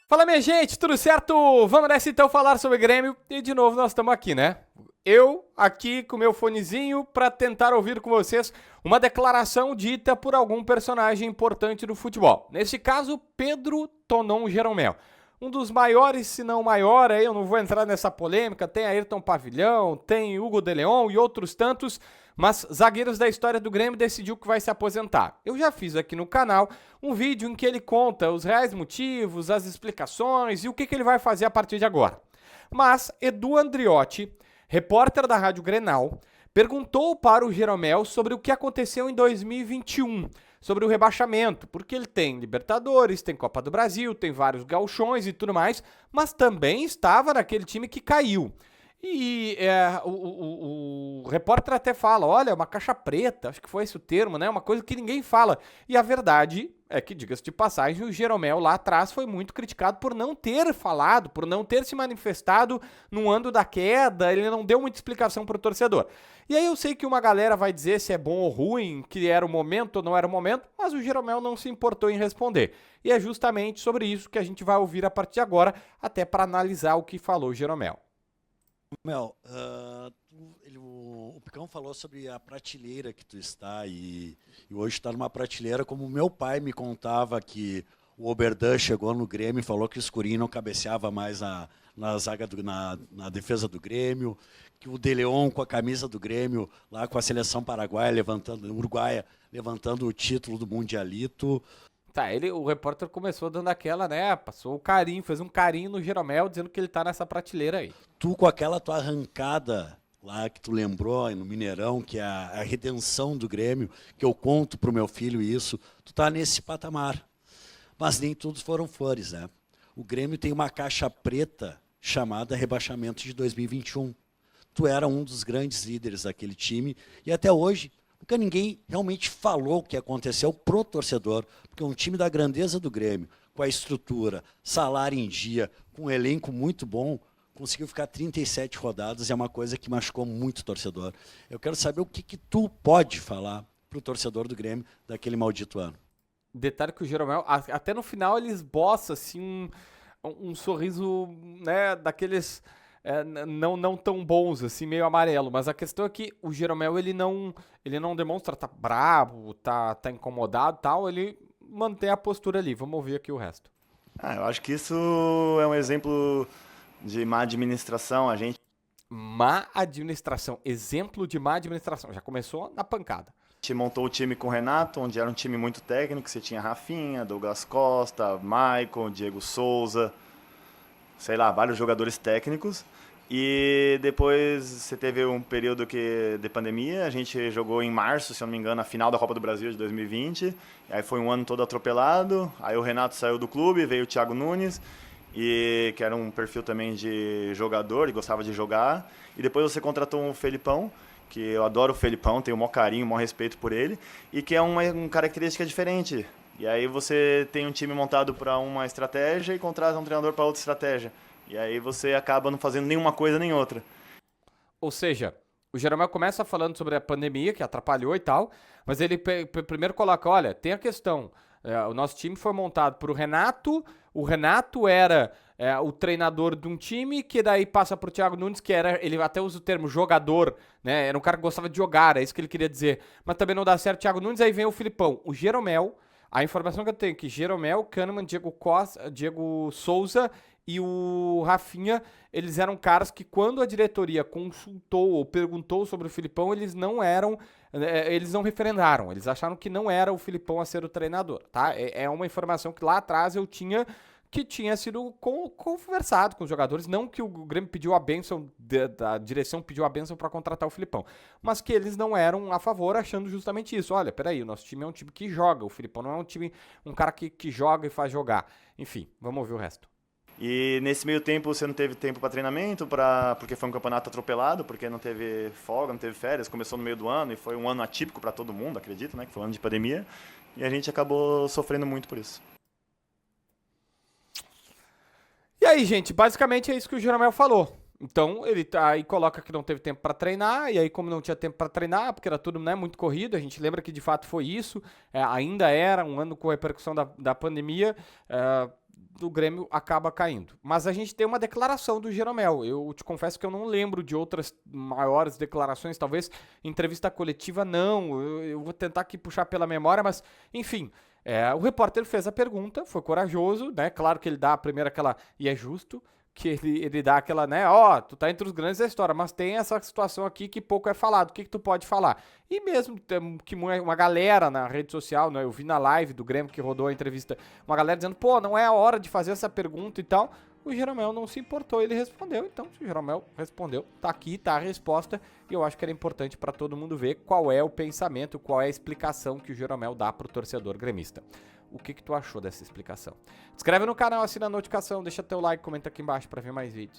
Fala, minha gente, tudo certo? Vamos nessa então falar sobre Grêmio e de novo nós estamos aqui, né? Eu aqui com meu fonezinho para tentar ouvir com vocês uma declaração dita por algum personagem importante do futebol. Nesse caso, Pedro Tonon Jeromel. Um dos maiores, se não maior, aí eu não vou entrar nessa polêmica, tem Ayrton Pavilhão, tem Hugo de Leon e outros tantos, mas zagueiros da história do Grêmio decidiu que vai se aposentar. Eu já fiz aqui no canal um vídeo em que ele conta os reais motivos, as explicações e o que ele vai fazer a partir de agora. Mas Edu Andriotti, repórter da Rádio Grenal, perguntou para o Jeromel sobre o que aconteceu em 2021, sobre o rebaixamento, porque ele tem Libertadores, tem Copa do Brasil, tem vários gauchões e tudo mais, mas também estava naquele time que caiu. E o repórter até fala, olha, uma caixa preta, acho que foi esse o termo, né? Uma coisa que ninguém fala. E a verdade é que, diga-se de passagem, o Jeromel lá atrás foi muito criticado por não ter falado, por não ter se manifestado no ano da queda, ele não deu muita explicação para o torcedor. E aí eu sei que uma galera vai dizer se é bom ou ruim, que era o momento ou não era o momento, mas o Jeromel não se importou em responder. E é justamente sobre isso que a gente vai ouvir a partir de agora, até para analisar o que falou o Jeromel. Mel, o Picão falou sobre a prateleira que tu está e hoje está numa prateleira como meu pai me contava que o Oberdan chegou no Grêmio e falou que o Escurinho não cabeceava mais na zaga na defesa do Grêmio, que o De Leon com a camisa do Grêmio lá com a seleção uruguaia levantando o título do Mundialito. Tá, o repórter começou dando aquela, né? Passou o carinho, fez um carinho no Jeromel, dizendo que ele tá nessa prateleira aí. Tu com aquela tua arrancada lá que tu lembrou no Mineirão, que é a redenção do Grêmio, que eu conto pro meu filho isso, tu tá nesse patamar. Mas nem todos foram flores, né? O Grêmio tem uma caixa preta chamada rebaixamento de 2021. Tu era um dos grandes líderes daquele time e até hoje nunca ninguém realmente falou o que aconteceu pro torcedor, porque um time da grandeza do Grêmio, com a estrutura, salário em dia, com um elenco muito bom, conseguiu ficar 37 rodadas, é uma coisa que machucou muito o torcedor. Eu quero saber o que tu pode falar pro torcedor do Grêmio daquele maldito ano. Detalhe que o Jeromel, até no final ele esboça assim um sorriso, né, daqueles não tão bons, assim, meio amarelo. Mas a questão é que o Jeromel, ele não demonstra tá bravo, tá incomodado e tal, ele mantém a postura ali. Vamos ouvir aqui o resto. Eu acho que isso é um exemplo de má administração. Má administração, exemplo de má administração. Já começou na pancada. A gente montou o time com o Renato, onde era um time muito técnico. Você tinha Rafinha, Douglas Costa, Maicon, Diego Souza, sei lá, vários jogadores técnicos. E depois você teve um período de pandemia, a gente jogou em março, se eu não me engano, a final da Copa do Brasil de 2020. Aí foi um ano todo atropelado, aí o Renato saiu do clube, veio o Thiago Nunes, que era um perfil também de jogador, e gostava de jogar. E depois você contratou o Felipão, que eu adoro o Felipão, tenho o maior carinho, o maior respeito por ele, e que é uma característica diferente. E aí você tem um time montado para uma estratégia e contrata um treinador para outra estratégia. E aí você acaba não fazendo nenhuma coisa nem outra. Ou seja, o Jeromel começa falando sobre a pandemia, que atrapalhou e tal, mas ele primeiro coloca, olha, tem a questão, o nosso time foi montado por o Renato era o treinador de um time, que daí passa pro Thiago Nunes, que ele até usa o termo jogador, né, era um cara que gostava de jogar, é isso que ele queria dizer, mas também não dá certo o Thiago Nunes, aí vem o Filipão. O Jeromel, a informação que eu tenho é que Jeromel, Kahneman, Diego Souza e o Rafinha, eles eram caras que quando a diretoria consultou ou perguntou sobre o Filipão, eles não referendaram, eles acharam que não era o Filipão a ser o treinador, tá? É uma informação que lá atrás eu tinha, que tinha sido conversado com os jogadores, não que o Grêmio pediu a bênção, a direção pediu a bênção para contratar o Filipão, mas que eles não eram a favor, achando justamente isso. Olha, peraí, o nosso time é um time que joga, o Filipão não é um cara que joga e faz jogar. Enfim, vamos ouvir o resto. E nesse meio tempo você não teve tempo para treinamento, porque foi um campeonato atropelado, porque não teve folga, não teve férias, começou no meio do ano e foi um ano atípico para todo mundo, acredito, né? Que foi um ano de pandemia. E a gente acabou sofrendo muito por isso. E aí, gente, basicamente é isso que o Jeromel falou. Então, ele tá aí, coloca que não teve tempo para treinar, e aí como não tinha tempo para treinar, porque era tudo, né, muito corrido, a gente lembra que de fato foi isso, ainda era um ano com repercussão da pandemia, do Grêmio acaba caindo. Mas a gente tem uma declaração do Jeromel. Eu te confesso que eu não lembro de outras maiores declarações, talvez entrevista coletiva não. Eu vou tentar aqui puxar pela memória, mas enfim. O repórter fez a pergunta, foi corajoso, né? Claro que ele dá a primeira aquela, e é justo, que ele dá aquela, né? Tu tá entre os grandes da história, mas tem essa situação aqui que pouco é falado, o que tu pode falar? E mesmo que uma galera na rede social, né? Eu vi na live do Grêmio que rodou a entrevista, uma galera dizendo, não é a hora de fazer essa pergunta e tal. O Jeromel não se importou, ele respondeu. Então, se o Jeromel respondeu, tá aqui, tá a resposta. E eu acho que era importante para todo mundo ver qual é o pensamento, qual é a explicação que o Jeromel dá pro torcedor gremista. O que tu achou dessa explicação? Se inscreve no canal, assina a notificação, deixa teu like, comenta aqui embaixo para ver mais vídeos.